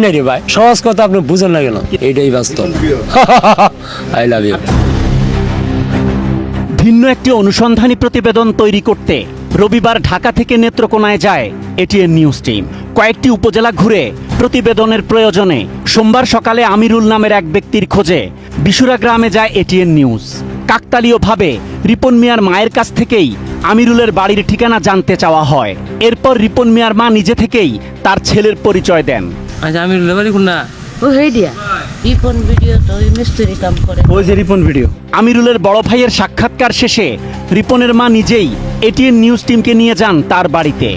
না রে ভাই, সহজ কথা আপনি বুঝেন না কেন? এইটাই বাস্তব। I love you. ভিন্ন একটি অনুসন্ধানী প্রতিবেদন তৈরি করতে রবিবার ঢাকা থেকে নেত্রকোনায় যায় এটিএন নিউজ টিম। কয়েকটি উপজেলা ঘুরে প্রতিবেদনের প্রয়োজনে সোমবার সকালে আমিরুল নামের এক ব্যক্তির খোঁজে বিশুরা গ্রামে যায় এটিএন নিউজ। কাকতালীয়ভাবে রিপন মিয়ার মায়ের কাছ থেকেই আমিরুলের বাড়ির ঠিকানা জানতে চাওয়া হয়। এরপর রিপন মিয়ার মা নিজে থেকেই তার ছেলের পরিচয় দেন। আচ্ছা, আমিরুলের বাড়ি কোনটা? ও হেই দিয়া রিপন ভিডিও তো ওই মিস্ত্রি কাম করে। ওই যে রিপন ভিডিও। আমিরুলের বড় ভাইয়ের সাক্ষাৎকার শেষে রিপনের মা নিজেই এটিএন নিউজ টিমকে নিয়ে যান তার বাড়িতে।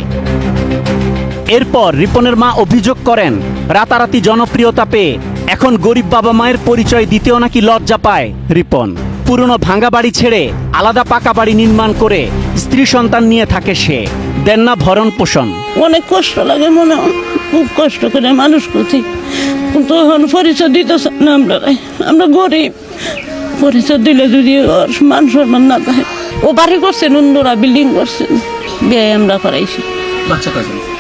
এরপর রিপনের মা অভিযোগ করেন, রাতারাতি জনপ্রিয়তা পেয়ে এখন গরিব বাবা মায়ের পরিচয় দিতেও নাকি লজ্জা পায় রিপন। পুরনো ভাঙা বাড়ি ছেড়ে আলাদা পাকা বাড়ি নির্মাণ করে স্ত্রী সন্তান নিয়ে থাকে সে। দেন না ভরণ পোষণ। অনেক কষ্ট লাগে মনে হয়, খুব কষ্ট করে মানুষ করছি, কিন্তু এখন পরিচয় দিতে চাই না আমরা গরিব। পরিচয় দিলে যদি ওর মান সম্মান না থাকে। ও বাড়ি করছেন, অন্যরা বিল্ডিং করছেন, বিয়ে আমরা করাইছি।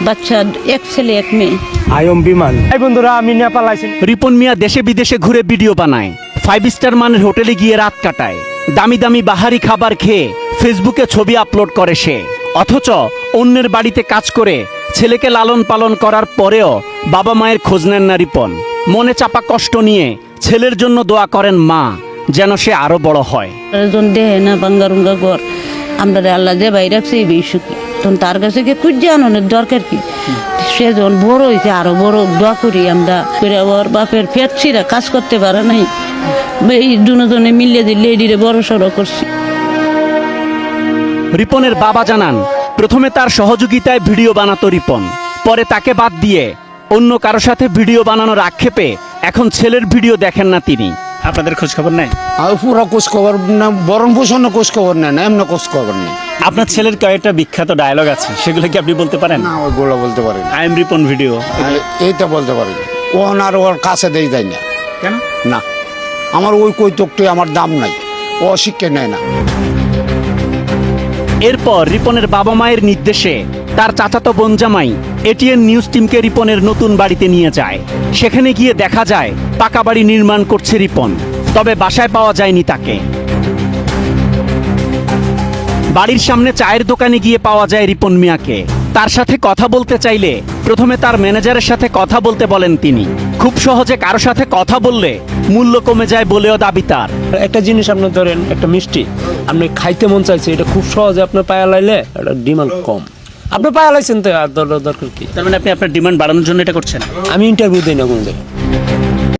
বাচ্চা এক ছেলে এক মেয়ে। আয়ম বিমান। এই বন্ধুরা, আমি নেপাল আইছি। রিপন মিয়া দেশে বিদেশে ঘুরে ভিডিও বানায়, 5 স্টার মানের হোটেলে গিয়ে রাত কাটায়, দামি দামি বাহারি খাবার খেয়ে ফেসবুকে ছবি আপলোড করে সে। অথচ অন্যের বাড়িতে কাজ করে ছেলেকে লালন পালন করার পরেও বাবা মায়ের খোঁজ নেন না রিপন। মনে চাপা কষ্ট নিয়ে ছেলের জন্য দোয়া করেন মা, যেন সে আরো বড় হয়। একজন দেহে না বাঙ্গারুঙ্গা ঘর, আমরা আল্লাহ যে বাইরে রাখছে এই বেশি, তখন তার কাছে গিয়ে খুঁজে আনানোর দরকার কি? সে যখন বড় হয়েছে আরো বড় দোয়া করি আমরা। ওর বাপের পেট ছিঁড়া কাজ করতে পারে নাই, এই দুজনে মিলিয়ে দিলে লেডিরে বড় সড়ো করছি। রিপনের বাবা জানান, প্রথমে তার সহযোগিতায় ভিডিও বানাতো রিপন, পরে তাকে বাদ দিয়ে অন্য কারো সাথে ভিডিও বানানোর আক্ষেপে এখন ছেলের ভিডিও দেখেন না তিনি। আপনাদের খোঁজ খবর নেই? আর পুরো খোঁজ খবর না, বরণ পোষণ খোঁজ খবর নেই না, এমন খোঁজ খবর নেই। আপনার ছেলের কয়েকটা বিখ্যাত ডায়লগ আছে, সেগুলো কি আপনি বলতে পারেন? না, ওইগুলো বলতে পারি না। আই এম রিপন ভিডিও, এইটা বলতে পারি না। আর ওর কাছে দেই যায় না। কেন? না, আমার ওই কৈতকটি আমার দাম নাই, ও শিক্ষা নেয় না। এরপর রিপনের বাবা মায়ের নির্দেশে তার চাচাতো বোন জামাই এটিএন নিউজ টিমকে রিপনের নতুন বাড়িতে নিয়ে যায়। সেখানে গিয়ে দেখা যায় পাকা বাড়ি নির্মাণ করছে রিপন, তবে বাসায় পাওয়া যায়নি তাকে। বাড়ির সামনে চায়ের দোকানে গিয়ে পাওয়া যায় রিপন মিয়াকে। তার সাথে কথা বলতে চাইলে প্রথমে তার ম্যানেজারের সাথে কথা বলতে বলেন তিনি। খুব সহজে কারো সাথে কথা বললে মূল্য কমে যায় বলেও দাবি তার। একটা জিনিস আপনি ধরেন, একটা মিষ্টি আপনি খাইতে মন চাইছে, এটা খুব সহজে আপনার পায়া লাইলে এটা ডিমান্ড কম। আপনি পায়া লাইছেন তো আর দরকার কি? তার মানে আপনি আপনার ডিমান্ড বাড়ানোর জন্য এটা করছেন? আমি ইন্টারভিউ দিই না কোন জায়গায়।